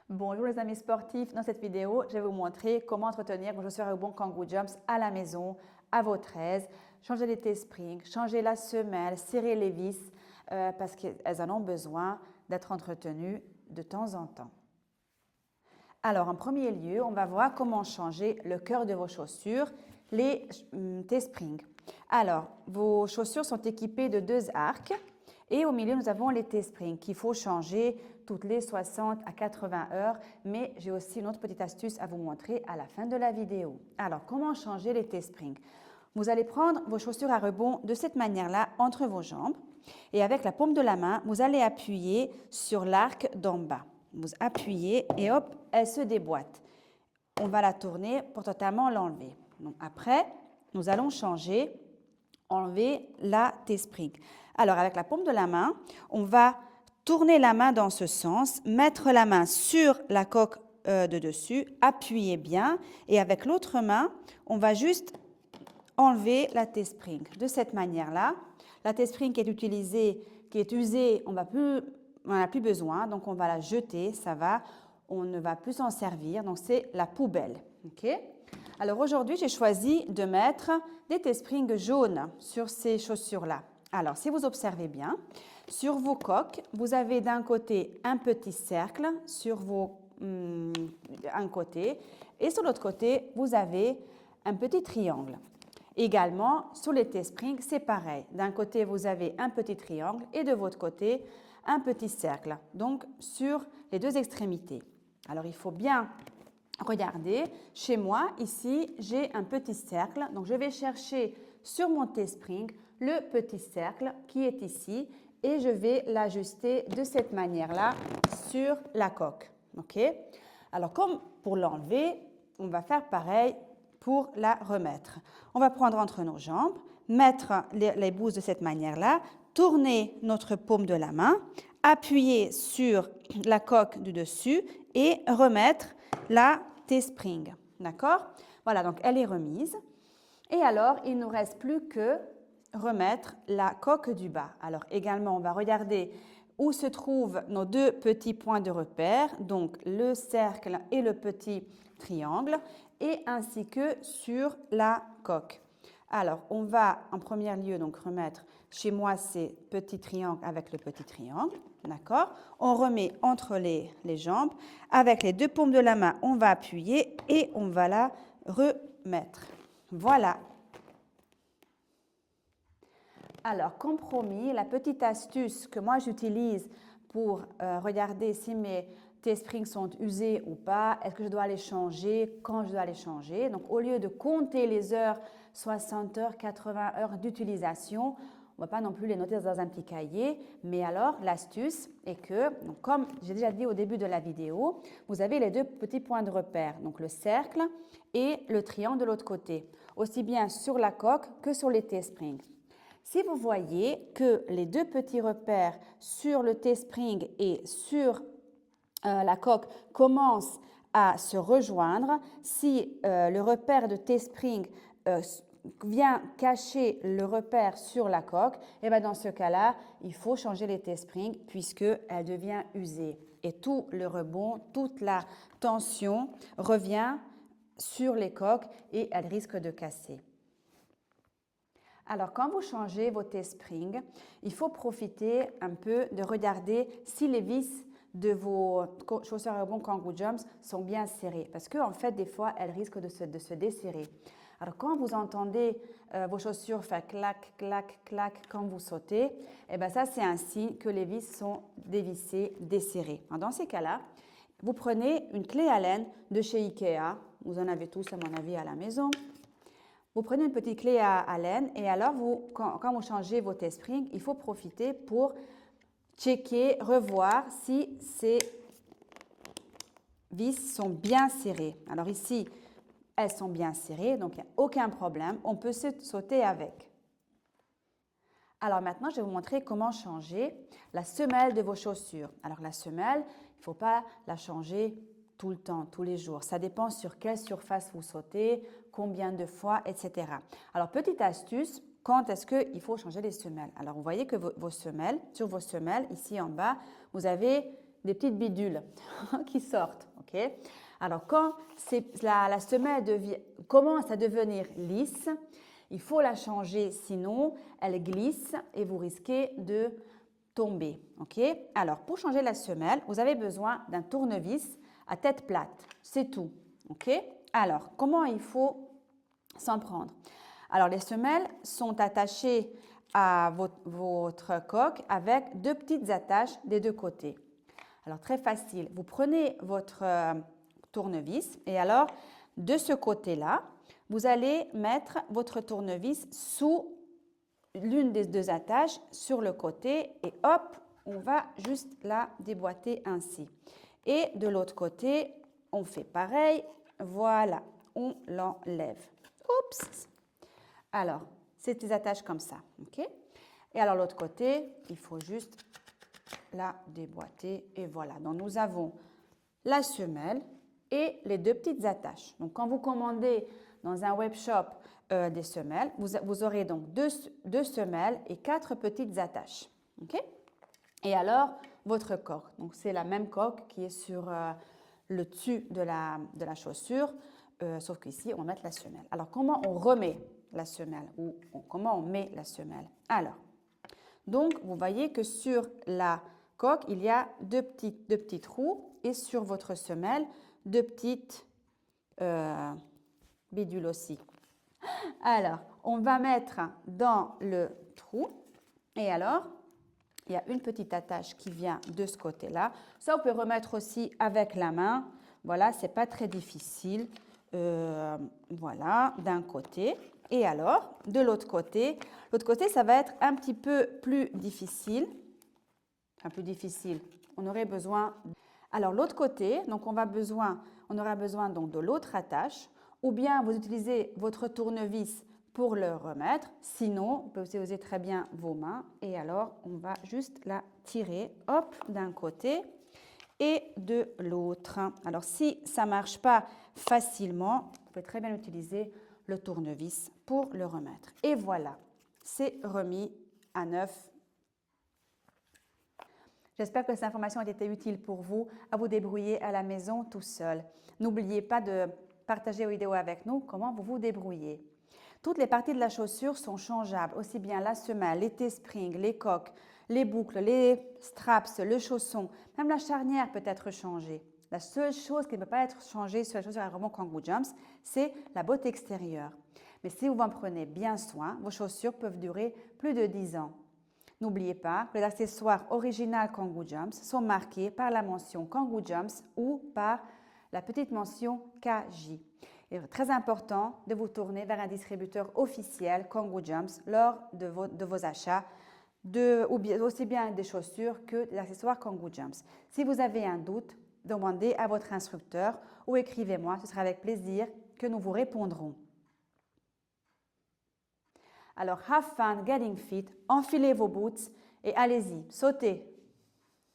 Bonjour les amis sportifs, dans cette vidéo, je vais vous montrer comment entretenir vos chaussures à rebond Kangoo Jumps à la maison, à votre aise. Changer les T-springs, changer la semelle, serrer les vis parce qu'elles en ont besoin d'être entretenues de temps en temps. Alors en premier lieu, on va voir comment changer le cœur de vos chaussures, les T-springs. Alors, vos chaussures sont équipées de 2 arcs. Et au milieu, nous avons les T-springs qu'il faut changer toutes les 60 à 80 heures. Mais j'ai aussi une autre petite astuce à vous montrer à la fin de la vidéo. Alors, comment changer les T-springs? Vous allez prendre vos chaussures à rebond de cette manière-là entre vos jambes. Et avec la paume de la main, vous allez appuyer sur l'arc d'en bas. Vous appuyez et hop, elle se déboîte. On va la tourner pour totalement l'enlever. Donc après, nous allons enlever la T-spring. Alors, avec la paume de la main, on va tourner la main dans ce sens, mettre la main sur la coque de dessus, appuyer bien et avec l'autre main, on va juste enlever la T-spring. De cette manière-là, la T-spring qui est usée, on n'en a plus besoin, donc on va la jeter, ça va, on ne va plus s'en servir, donc c'est la poubelle. Okay? Alors aujourd'hui, j'ai choisi de mettre des T-springs jaunes sur ces chaussures-là. Alors, si vous observez bien, sur vos coques, vous avez d'un côté un petit cercle sur un côté et sur l'autre côté, vous avez un petit triangle. Également, sur les T-springs, c'est pareil. D'un côté, vous avez un petit triangle et de votre côté, un petit cercle. Donc, sur les deux extrémités. Alors, il faut bien regarder. Chez moi, ici, j'ai un petit cercle. Donc, je vais chercher sur mon T-spring le petit cercle qui est ici et je vais l'ajuster de cette manière-là sur la coque. OK? Alors, comme pour l'enlever, on va faire pareil pour la remettre. On va prendre entre nos jambes, mettre les bouses de cette manière-là, tourner notre paume de la main, appuyer sur la coque du dessus et remettre la T-spring. D'accord? Voilà, donc elle est remise. Et alors, il ne nous reste plus que remettre la coque du bas. Alors également, on va regarder où se trouvent nos deux petits points de repère, donc le cercle et le petit triangle, et ainsi que sur la coque. Alors, on va en premier lieu donc remettre, chez moi c'est petit triangle avec le petit triangle, d'accord? On remet entre les jambes, avec les deux paumes de la main, on va appuyer et on va la remettre. Voilà. Alors, comme promis, la petite astuce que moi j'utilise pour regarder si mes T-springs sont usés ou pas, est-ce que je dois les changer, quand je dois les changer. Donc, au lieu de compter les heures, 60 heures, 80 heures d'utilisation, on ne va pas non plus les noter dans un petit cahier, mais alors l'astuce est que, donc, comme j'ai déjà dit au début de la vidéo, vous avez les deux petits points de repère, donc le cercle et le triangle de l'autre côté, aussi bien sur la coque que sur les T-springs. Si vous voyez que les deux petits repères sur le T-spring et sur la coque commencent à se rejoindre, si le repère de T-spring vient cacher le repère sur la coque, et bien dans ce cas-là, il faut changer les T-springs puisqu'elle devient usée. Et tout le rebond, toute la tension revient sur les coques et elle risque de casser. Alors, quand vous changez vos T-springs, il faut profiter un peu de regarder si les vis de vos chaussures à rebond Kangoo Jumps sont bien serrées. Parce qu'en fait, des fois, elles risquent de se desserrer. Alors, quand vous entendez vos chaussures faire clac, clac, clac quand vous sautez, eh bien ça, c'est un signe que les vis sont dévissées, desserrées. Alors, dans ces cas-là, vous prenez une clé Allen de chez Ikea. Vous en avez tous, à mon avis, à la maison. Vous prenez une petite clé à Allen et alors, quand vous changez vos T-springs, il faut profiter pour checker, revoir si ces vis sont bien serrées. Alors ici, elles sont bien serrées, donc il n'y a aucun problème. On peut sauter avec. Alors maintenant, je vais vous montrer comment changer la semelle de vos chaussures. Alors la semelle, il ne faut pas la changer tout le temps, tous les jours. Ça dépend sur quelle surface vous sautez, combien de fois, etc. Alors, petite astuce, quand est-ce qu'il faut changer les semelles? Alors, vous voyez que vos semelles, sur vos semelles, ici en bas, vous avez des petites bidules qui sortent. Ok. Alors, quand la semelle commence à devenir lisse, il faut la changer, sinon elle glisse et vous risquez de tomber. Ok. Alors, pour changer la semelle, vous avez besoin d'un tournevis à tête plate. C'est tout. Ok. Alors, comment il faut s'en prendre? Alors, les semelles sont attachées à votre coque avec deux petites attaches des deux côtés. Alors, très facile. Vous prenez votre tournevis et alors, de ce côté-là, vous allez mettre votre tournevis sous l'une des deux attaches sur le côté et hop, on va juste la déboîter ainsi. Et de l'autre côté, on fait pareil. Voilà, on l'enlève. Oups! Alors, c'est des attaches comme ça, ok? Et alors, l'autre côté, il faut juste la déboîter et voilà. Donc, nous avons la semelle et les deux petites attaches. Donc, quand vous commandez dans un web shop des semelles, vous aurez donc deux semelles et 4 petites attaches, ok? Et alors, votre coque. Donc, c'est la même coque qui est sur le dessus de la chaussure, sauf qu'ici, on va mettre la semelle. Alors, comment on remet la semelle ou comment on met la semelle? Alors, donc, vous voyez que sur la coque, il y a deux petits trous et sur votre semelle, deux petites bidules aussi. Alors, on va mettre dans le trou et alors, il y a une petite attache qui vient de ce côté-là. Ça, on peut remettre aussi avec la main. Voilà, c'est pas très difficile. Voilà, d'un côté. Et alors, de l'autre côté, ça va être un petit peu plus difficile. Enfin, plus difficile. On aurait besoin. Alors, l'autre côté, donc on aura besoin donc de l'autre attache. Ou bien vous utilisez votre tournevis pour le remettre. Sinon, vous pouvez aussi user très bien vos mains. Et alors, on va juste la tirer, hop, d'un côté et de l'autre. Alors, si ça ne marche pas facilement, vous pouvez très bien utiliser le tournevis pour le remettre. Et voilà, c'est remis à neuf. J'espère que cette information a été utile pour vous à vous débrouiller à la maison tout seul. N'oubliez pas de partager vos vidéos avec nous, comment vous vous débrouillez. Toutes les parties de la chaussure sont changeables, aussi bien la semelle, les T-springs, les coques, les boucles, les straps, le chausson, même la charnière peut être changée. La seule chose qui ne peut pas être changée sur la chaussure à rebond Kangoo Jumps, c'est la botte extérieure. Mais si vous en prenez bien soin, vos chaussures peuvent durer plus de 10 ans. N'oubliez pas que les accessoires originaux Kangoo Jumps sont marqués par la mention Kangoo Jumps ou par la petite mention KJ. Il est très important de vous tourner vers un distributeur officiel Kangoo Jumps lors de vos achats, aussi bien des chaussures que des accessoires Kangoo Jumps. Si vous avez un doute, demandez à votre instructeur ou écrivez-moi, ce sera avec plaisir que nous vous répondrons. Alors, have fun getting fit, enfilez vos boots et allez-y, sautez.